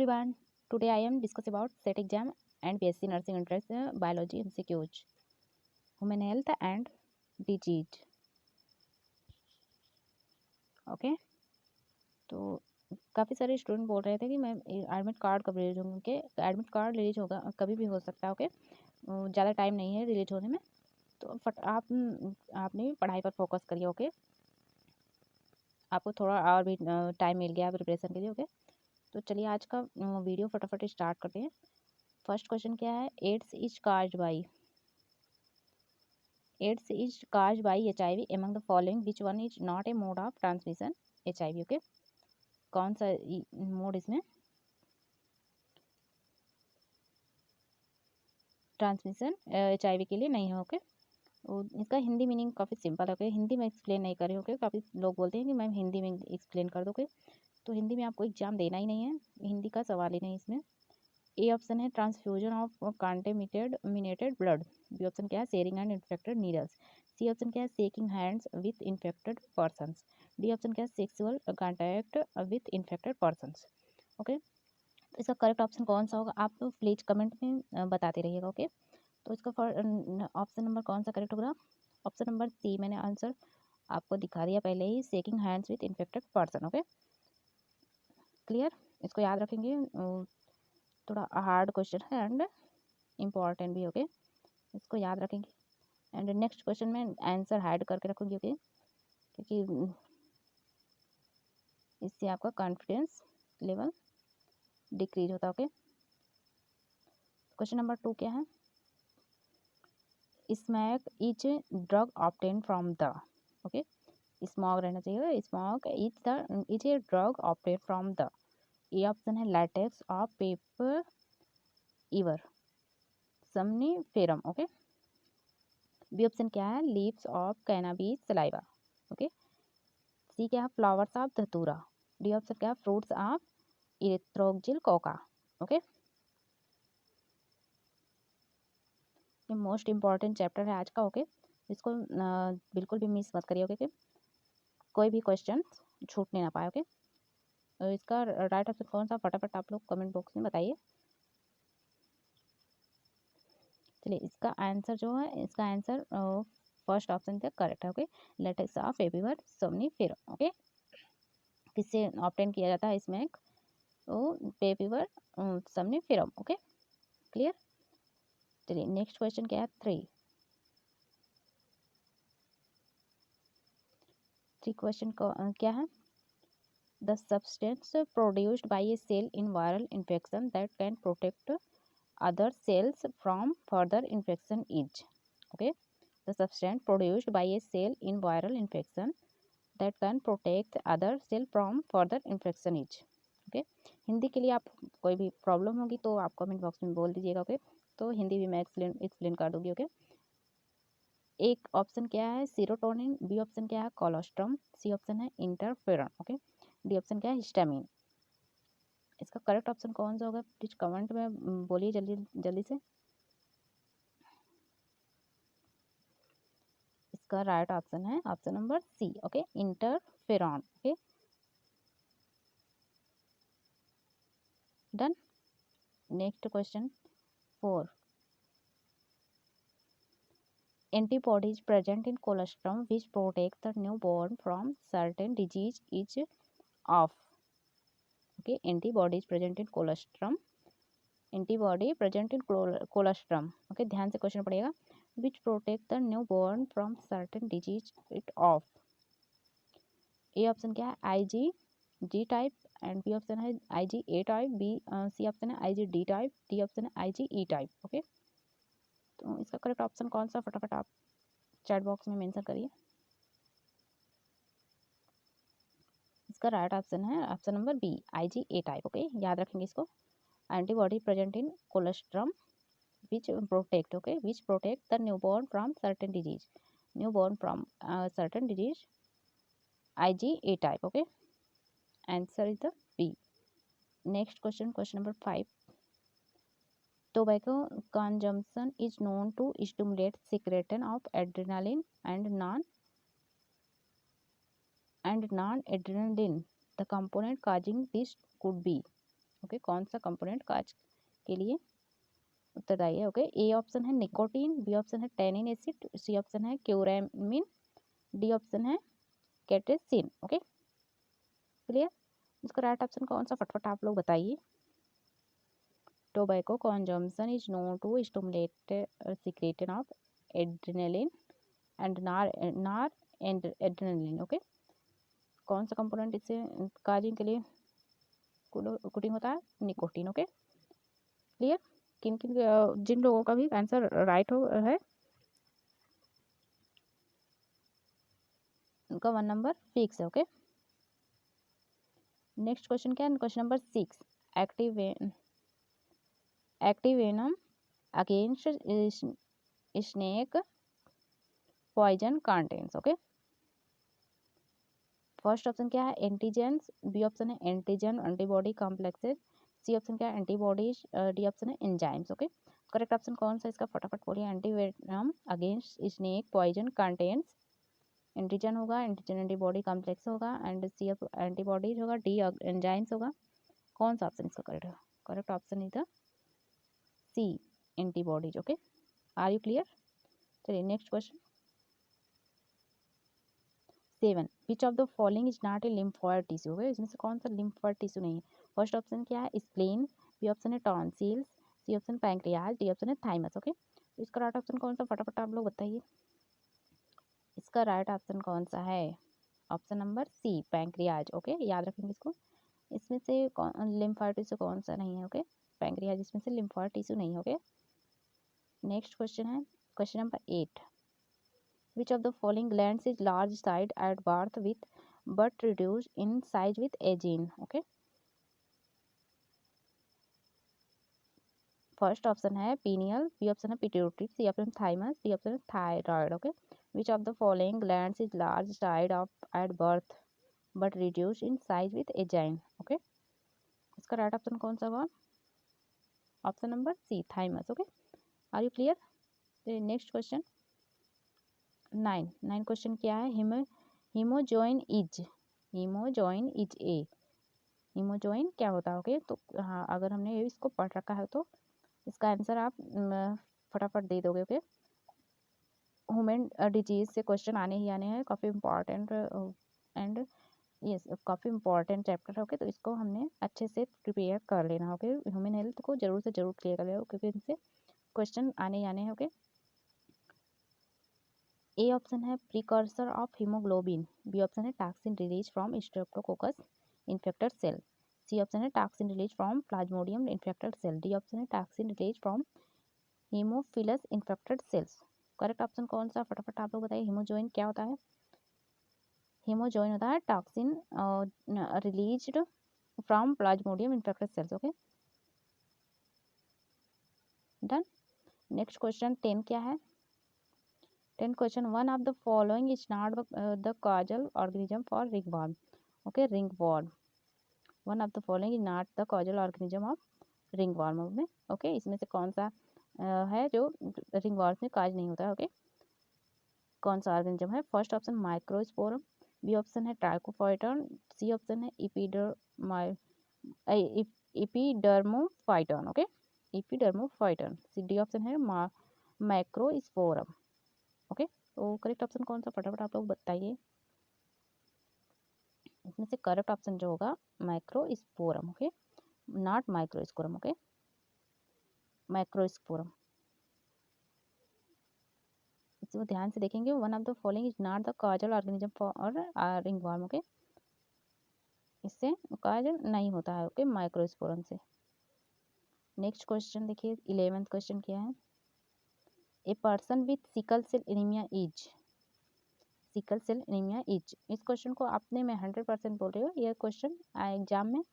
everyone. Today I am discuss about SET exam and BSc nursing entrance biology MCQs, human health and disease. Okay तो काफ़ी सारे student बोल रहे थे कि मैं एडमिट कार्ड कब रिलीज होंगे। ओके एडमिट कार्ड रिलीज होगा, कभी भी हो सकता है। ओके ज़्यादा टाइम नहीं है रिलीज होने में, तो आपने भी पढ़ाई पर फोकस करिए। ओके आपको थोड़ा और भी टाइम मिल गया प्रिपरेशन के लिए। ओके तो चलिए आज का वीडियो फटाफट स्टार्ट करते हैं। फर्स्ट क्वेश्चन क्या है, AIDS is caused by HIV among the following which one is not a mode of transmission HIV। Okay कौन सा मोड इसमें ट्रांसमिशन HIV के लिए नहीं है। ओके इसका हिंदी मीनिंग काफ़ी सिंपल है। ओके हिंदी में एक्सप्लेन नहीं कर रही हूँ। ओके काफ़ी लोग बोलते हैं कि मैम हिंदी में एक्सप्लेन कर दो। ओके तो हिंदी में आपको एग्जाम देना ही नहीं है, हिंदी का सवाल ही नहीं इसमें। ए ऑप्शन है transfusion of contaminated blood. B option क्या है sharing and infected needles. C option क्या है shaking hands with infected persons. D option क्या है sexual contact with infected persons. Okay तो इसका करेक्ट ऑप्शन कौन सा होगा आप प्लीज कमेंट में बताते रहिएगा। ओके तो इसका ऑप्शन नंबर कौन सा करेक्ट होगा, ऑप्शन नंबर सी। मैंने आंसर आपको दिखा दिया पहले ही, shaking hands with infected person. Okay clear, इसको याद रखेंगे, थोड़ा हार्ड क्वेश्चन है एंड इम्पॉर्टेंट भी। ओके इसको याद रखेंगे एंड नेक्स्ट क्वेश्चन में आंसर हाइड करके रखूँगी। ओके क्योंकि इससे आपका कॉन्फिडेंस लेवल डिक्रीज होता है। ओके क्वेश्चन नंबर 2 क्या है, smack is drug obtain from the. Okay smog रहना चाहिए, smog is a drug obtain from the. A option है लैटेक्स और papaver somniferum. Okay B option क्या है leaves of cannabis sativa. Okay c क्या है flowers of dhatura. D option क्या है fruits of erythroxylum coca. Okay ये most important chapter है आज का। ओके इसको बिल्कुल भी मिस मत करिए। ओके कोई भी क्वेश्चन छूटने ना पाए। ओके तो इसका राइट ऑप्शन कौन सा फटाफट आप लोग कमेंट बॉक्स में बताइए। चलिए इसका आंसर जो है, इसका आंसर फर्स्ट ऑप्शन का करेक्ट है। Okay latex of papaver somniferum. Okay किससे ऑब्टेन किया जाता है इसमें, तो पेपीवर सोमनीफेरम। Okay clear. चलिए नेक्स्ट क्वेश्चन क्या है, थ्री क्वेश्चन क्या है, the substance produced by a cell in viral infection that can protect other cells from further infection is। okay the substance produced by a cell in viral infection that can protect other cell from further infection is। okay Hindi के लिए आप कोई भी problem होगी तो आप comment box में बोल दीजिएगा। ओके तो हिंदी भी मैं एक्सप्लेन कर दूंगी। ओके एक ऑप्शन क्या है सीरोटोनिन, बी ऑप्शन क्या है कोलोस्ट्रम, सी ऑप्शन है इंटरफेरॉन। ओके डी ऑप्शन क्या है हिस्टामिन। इसका करेक्ट ऑप्शन कौन सा होगा प्लीज कमेंट में बोलिए जल्दी जल्दी से। इसका राइट ऑप्शन है option number C. Okay interferon. Okay done. Next question 4, antibodies present in colostrum which protect the newborn from certain disease is of। okay antibodies present in colostrum, antibody present in colostrum. Okay ध्यान से question पड़ेगा, which protect the new born from certain disease it of. A option क्या है IgG type and B option है IgA type, B C option है IgD type, D option है IgE type. Okay तो इसका करेक्ट ऑप्शन कौन सा फटाफट आप चैट बॉक्स में मेंशन करिए। इसका राइट ऑप्शन है option number B IgA type. Okay याद रखेंगे इसको, antibody present in colostrum which protect, okay which protect the newborn from certain disease, newborn from certain disease IgA type। okay answer is the B। next question, question number 5, tobacco consumption is known to stimulate secretion of adrenaline and non-adrenaline, the component causing this could be। Okay, कौन सा component cause के लिए उत्तरदायी है? Okay, ए option है nicotine, b option है tannin acid, c option है curcumin, d option है कैटेसिन। Okay clear? इसका राइट ऑप्शन कौन सा, फटफट आप लोग बताइए। Tobacco consumption is known to stimulate secretion of adrenaline and noradrenaline। Okay, कौन सा कंपोनेंट इससे काजिंग के लिए कुटिंग होता है? निकोटीन। Okay clear? किन किन जिन लोगों का भी आंसर राइट हो है उनका 1 नंबर फिक्स है। ओके नेक्स्ट क्वेश्चन क्या है? Question number 6, active venom against snake poison contents. Okay, first option क्या है? एंटीजेंस, बी ऑप्शन है antigen antibody complexes, C option क्या है? एंटीबॉडीज, डी ऑप्शन है एंजाइम्स। ओके, करेक्ट ऑप्शन कौन सा इसका, फटाफट बोलिए। Antivenom against snake poison contents antigen होगा, एंटीजन एंटीबॉडी कॉम्प्लेक्स होगा, एंड सी एंटीबॉडीज होगा, डी एंजाइम्स होगा। कौन सा ऑप्शन इसका करेक्ट है? Correct option is the c, antibodies. Okay, are you clear? चलिए next question 7, which of the following is not a lymphoid tissue. Okay, इसमें से कौन सा लिम्फोइड टिश्यू नहीं है? फर्स्ट ऑप्शन क्या है? स्प्लीन, बी ऑप्शन है tonsils, C option pancreas, D option है थाइमस। ओके, तो इसका राइट ऑप्शन कौन सा, फटाफट आप लोग बताइए। इसका राइट ऑप्शन कौन सा है? Option number C, pancreas. Okay, याद रखेंगे इसको। इसमें से लिम्फोइड टिश्यू कौन सा नहीं है? ओके, पैंक्रियाज इसमें से लिम्फोइड टिश्यू नहीं है। ओके नेक्स्ट क्वेश्चन है question number 8, which of the following glands is large sized at birth with but reduced in size with aging? Okay, first option है पीनियल, बी ऑप्शन है pituitary, c option thymus, d option है thyroid. Okay, which of the following glands is large side of at birth but reduce in size with aging. Okay, इसका right option कौन सा होगा? Option number c, thymus. Okay, are you clear? Next question 9 question क्या है? Hemozoin is a, hemozoin क्या होता है? Okay, तो हाँ अगर हमने इसको पढ़ रखा है तो इसका आंसर आप फटाफट दे दोगे। ओके, ह्यूमन डिजीज से क्वेश्चन आने ही आने हैं, काफ़ी इंपॉर्टेंट एंड यस काफ़ी इंपॉर्टेंट चैप्टर है। ओके, तो इसको हमने अच्छे से प्रिपेयर कर लेना। ओके, ह्यूमन हेल्थ को जरूर से जरूर क्लियर कर लेना क्योंकि इनसे क्वेश्चन आने ही आने हैं। ओके, ए ऑप्शन है precursor of haemoglobin, b option है toxin release from streptococcus infected cell, c option है toxin release from plasmodium infected cell, d option है toxin release from haemophilus infected cells. Correct option कौन सा, फटाफट आप लोग बताइए। हीमोजोइन क्या होता है? हीमोजोइन होता है toxin released from plasmodium infected cells. Okay done. Next question 10 क्या है? 10 question, one of the following is not the causal organism for ringworm. Okay, ringworm, one of the following is not the causal organism of ringworm में। Okay, इसमें से कौन सा है जो ringworm में काज नहीं होता है? ओके, कौन सा ऑर्गेनिज्म है? First option microsporum, B option है ट्राइकोफाइटन, सी ऑप्शन है epidermophyton. Okay, epidermophyton, D option है माइक्रोस्पोरम। ओके, तो करेक्ट ऑप्शन कौन सा, फटाफट आप लोग बताइए। इसमें से करेक्ट ऑप्शन जो होगा Microsporum. Okay, not Microsporum. Okay, Microsporum, इसको ध्यान से देखेंगे। One of the following is not the causal organism for ringworm. Okay, इससे काज नहीं होता है। ओके, माइक्रोस्पोरम से। नेक्स्ट क्वेश्चन देखिए 11th क्वेश्चन क्या है? A person with sickle cell anaemia is, sickle cell anaemia is, इस क्वेश्चन को आपने मैं 100% बोल रही हूँ, ये क्वेश्चन एग्जाम में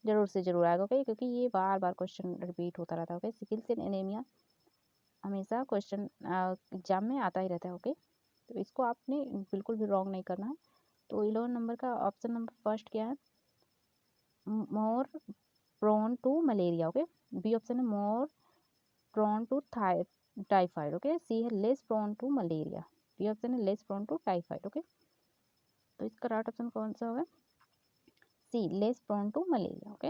जरूर से जरूर आएगा। ओके, क्योंकि ये बार बार क्वेश्चन रिपीट होता रहता है। ओके, सिकल सेल एनीमिया हमेशा क्वेश्चन एग्जाम में आता ही रहता है। ओके, तो इसको आपने बिल्कुल भी रॉन्ग नहीं करना है। तो 11 नंबर का ऑप्शन नंबर फर्स्ट क्या है? More prone to malaria. Okay, B option है more prone to typhoid. Okay, C है less prone to malaria, D option है less prone to typhoid. Okay, तो इसका राइट ऑप्शन कौन सा होगा? C, less prone to malaria. Okay,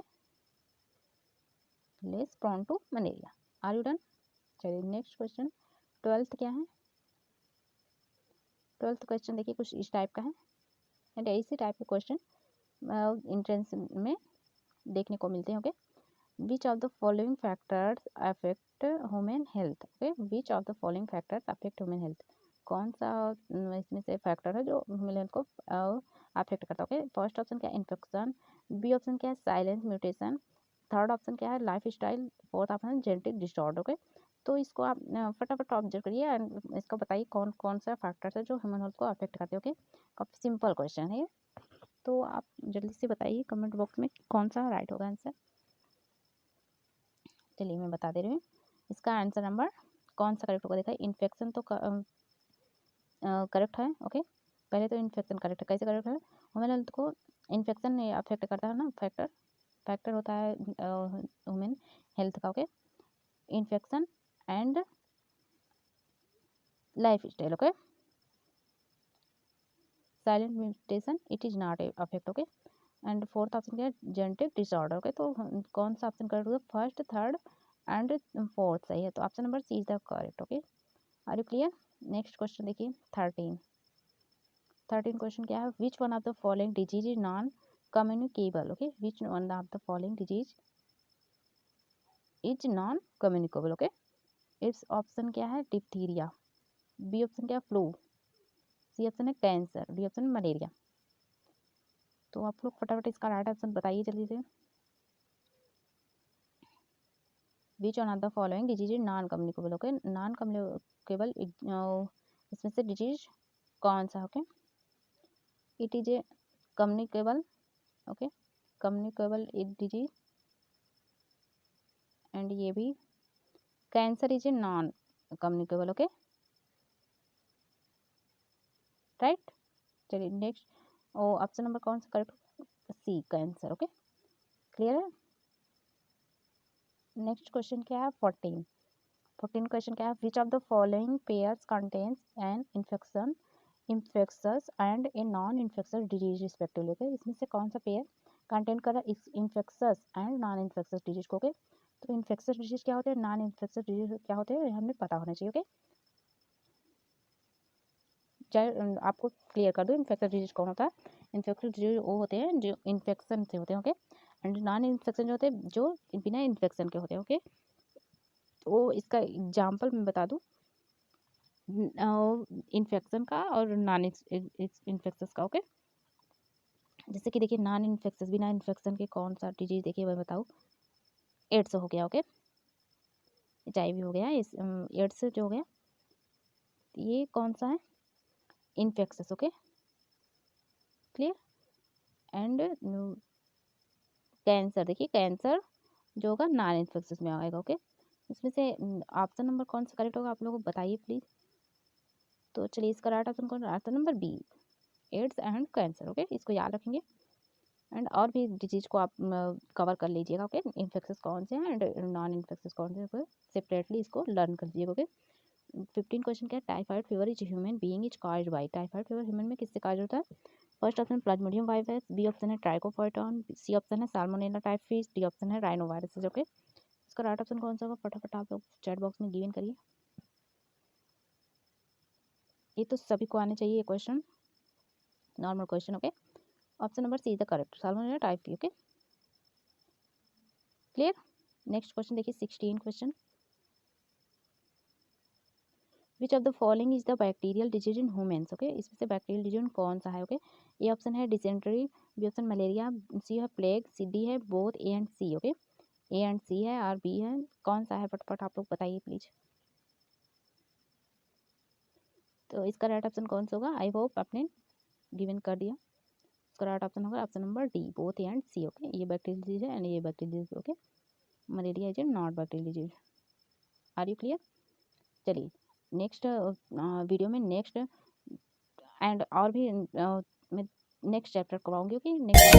less prone to malaria. Are you done? चलिए next question 12th क्या है? 12th क्वेश्चन देखिए कुछ इस टाइप का है एंड इसी टाइप के क्वेश्चन एंट्रेंस में देखने को मिलते हैं। Okay, which of the following factors affect human health? Okay, which of the following factors affect human health? कौन सा इसमें से फैक्टर है जो ह्यूमन हेल्थ को अफेक्ट करता है? ओके, फर्स्ट ऑप्शन क्या है? इन्फेक्शन। बी ऑप्शन क्या है? Silent mutation. थर्ड ऑप्शन क्या है? Life style. फोर्थ ऑप्शन है जेनेटिक डिसऑर्डर। ओके, तो इसको आप फटाफट ऑब्जर्व करिए एंड इसको बताइए कौन कौन सा फैक्टर्स है जो ह्यूमन हेल्थ को अफेक्ट करते हैं। ओके, काफ़ी सिंपल क्वेश्चन है, तो आप जल्दी से बताइए कमेंट बॉक्स में कौन सा राइट होगा आंसर। चलिए मैं बता दे रही हूँ इसका आंसर नंबर कौन सा करेक्ट होगा। देखा, इन्फेक्शन तो करेक्ट है। ओके, पहले तो इन्फेक्शन करेक्ट है। कैसे करेक्ट है? ह्यूमन हेल्थ को इन्फेक्शन अफेक्ट करता है ना, फैक्टर होता है ह्यूमन हेल्थ का। Okay, infection and life style. Okay, silent mutation it is not affect. Okay, and fourth option क्या है? Genetic disorder. ओके, तो कौन सा ऑप्शन करेक्ट होगा? फर्स्ट, थर्ड एंड फोर्थ सही है, तो option number C is the correct. Okay, are you clear? Next question देखिए 13 क्वेश्चन क्या है? Which one of the following disease is non communicable? Okay, which one of the following disease is non communicable? Okay, it's option क्या है? Diphtheria. B option क्या है? Flu. सी option है cancer. D option malaria. तो आप लोग फटाफट इसका राइट ऑप्शन बताइए जल्दी से। Which one of the following disease is non communicable? Okay, non communicable इसमें से डिजीज कौन सा? Okay, it is a communicable. Okay, communicable disease and ये भी cancer is a non communicable. Okay, right. चलिए नेक्स्ट ऑप्शन नंबर कौन सा correct? सी, cancer. Okay, clear है? नेक्स्ट क्वेश्चन क्या है? 14 क्वेश्चन क्या है? विच of the following pairs contains an infectious and a non infectious disease respectively? Okay, इसमें से कौन सा पेयर कंटेंट कर रहा है infectious and non infectious disease को? ओके, तो इन्फेक्शस डिजीज क्या होते हैं, नॉन इन्फेक्शस डिजीज क्या होते हैं, हमें पता होना चाहिए। ओके, चाहे आपको क्लियर कर दो इन्फेक्शस डिजीज कौन होता है। इन्फेक्शस डिजीज वो होते हैं जो इन्फेक्शन से होते हैं। ओके, एंड नॉन इन्फेक्शन जो होते हैं जो बिना इन्फेक्शन के होते हैं। ओके, तो इसका एग्जाम्पल मैं बता दूँ इन्फेक्शन का और नॉन इन्फेक्शस का। ओके, जैसे कि देखिए नॉन इन्फेक्शस बिना इन्फेक्शन के कौन सा डिजीज, देखिए मैं बताऊँ, एड्स हो गया। ओके, HIV हो गया, एड्स जो हो गया ये कौन सा है? Infectious. Okay, clear. And cancer, देखिए कैंसर जो होगा नॉन इन्फेक्शस में आएगा। ओके, इसमें से ऑप्शन नंबर कौन सा करेक्ट होगा आप लोगों को बताइए प्लीज़। तो चलिए इसका राइट ऑप्शन कौन? Option number B, AIDS and cancer. Okay, इसको याद रखेंगे एंड और भी डिजीज को आप कवर कर लीजिएगा। ओके, इन्फेक्शस कौन से हैं एंड नॉन इन्फेक्शस कौन से हैं, सेपरेटली इसको लर्न कर लीजिएगा। ओके, 15 क्वेश्चन क्या है? Typhoid fever is human being is caused by? Typhoid fever human में किससे कॉज होता है? First option Plasmodium virus, B option है ट्राइकोफाइटॉन, सी ऑप्शन है साल्मोनेला टाइफस, डी ऑप्शन है राइनोवायरस। ओके, इसका राइट ऑप्शन कौन सा होगा? फटाफट आप लोग चैट बॉक्स में गिवन करिए। ये तो सभी को आने चाहिए ये question, normal question. Okay, option number C is the correct, salmonella typhi. Okay, clear. Next question देखिए 16 question, which of the following is the bacterial disease in humans? Okay, इसमें से बैक्टीरियल डिजीज कौन सा है? ओके, ए option है dysentery, B option malaria, C है plague, C D है both A and C. Okay, A and C है और बी है, कौन सा है फटफट आप लोग बताइए प्लीज। तो इसका राइट ऑप्शन कौन सा होगा? आई होप आपने गिवन कर दिया। इसका राइट ऑप्शन होगा option number D, both A and C. Okay, ये बैक्टीरियल डिजीज है एंड ये bacterial disease. Okay, malaria is not bacterial disease. Are you clear? चलिए नेक्स्ट वीडियो में नेक्स्ट एंड और भी मैं नेक्स्ट चैप्टर करवाऊंगी। Okay, next